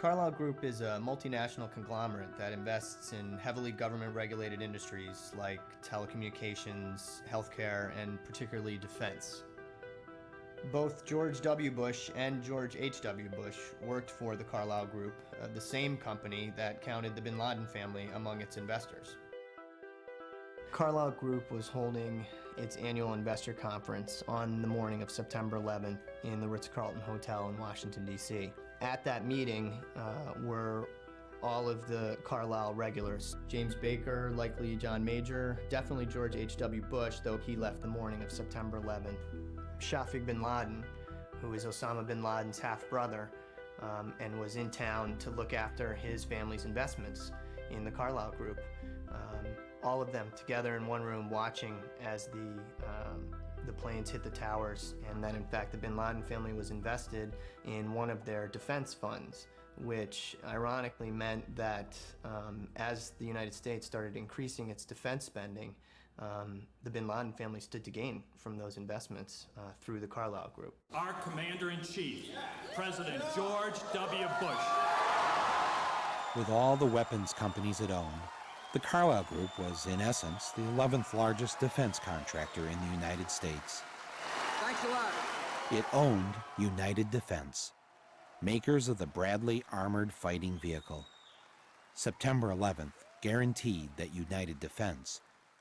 Carlyle Group is a multinational conglomerate that invests in heavily government-regulated industries like telecommunications, healthcare, and particularly defense. Both George W. Bush and George H.W. Bush worked for the Carlyle Group, the same company that counted the bin Laden family among its investors. Carlyle Group was holding its annual investor conference on the morning of September 11th in the Ritz-Carlton Hotel in Washington, D.C. At that meeting were all of the Carlyle regulars. James Baker, likely John Major, definitely George H.W. Bush, though he left the morning of September 11th. Shafiq bin Laden, who is Osama bin Laden's half-brother, and was in town to look after his family's investments in the Carlyle Group. All of them together in one room watching as the planes hit the towers, and that in fact the bin Laden family was invested in one of their defense funds, which ironically meant that as the United States started increasing its defense spending, the bin Laden family stood to gain from those investments through the Carlyle Group. Our Commander-in-Chief, President George W. Bush. With all the weapons companies it owned, the Carlyle Group was, in essence, the 11th largest defense contractor in the United States. Thanks a lot. It owned United Defense, makers of the Bradley Armored Fighting Vehicle. September 11th guaranteed that United Defense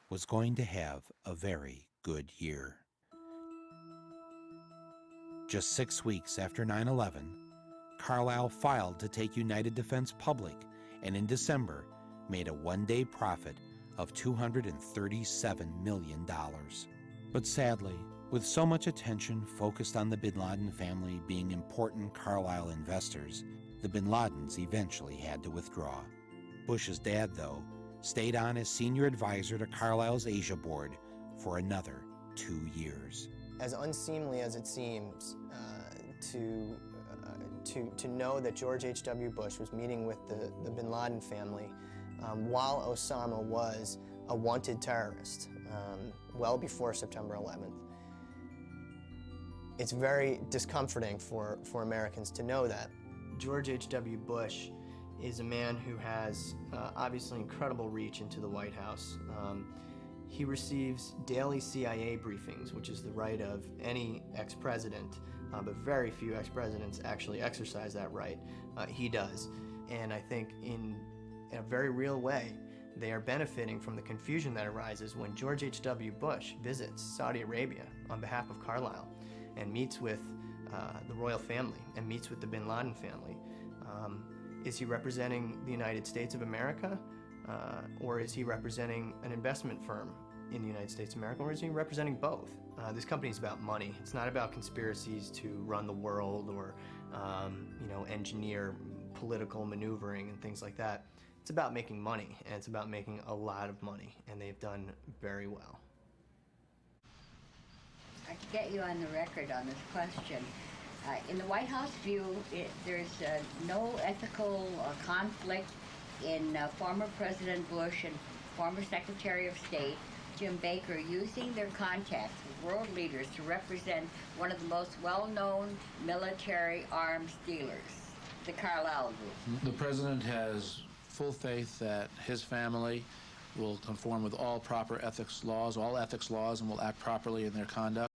was going to have a very good year. Just 6 weeks after 9/11, Carlyle filed to take United Defense public, and in December made a one-day profit of $237 million. But sadly, with so much attention focused on the bin Laden family being important Carlyle investors, the bin Ladens eventually had to withdraw. Bush's dad, though, stayed on as senior advisor to Carlyle's Asia board for another 2 years. As unseemly as it seems to know that George H.W. Bush was meeting with the bin Laden family while Osama was a wanted terrorist, well before September 11th. It's very discomforting for Americans to know that. George H.W. Bush is a man who has obviously incredible reach into the White House. He receives daily CIA briefings, which is the right of any ex-president, but very few ex-presidents actually exercise that right. He does. And I think in a very real way, they are benefiting from the confusion that arises when George H.W. Bush visits Saudi Arabia on behalf of Carlyle and meets with the royal family and meets with the bin Laden family. Is he representing the United States of America, or is he representing an investment firm in the United States of America, or is he representing both? This company is about money. It's not about conspiracies to run the world or engineer political maneuvering and things like that. It's about making money, and it's about making a lot of money, and they've done very well. I can get you on the record on this question. In the White House view, there's no ethical conflict in former President Bush and former Secretary of State Jim Baker using their contacts with world leaders to represent one of the most well-known military arms dealers, the Carlyle Group. The President has full faith that his family will conform with all proper ethics laws, and will act properly in their conduct.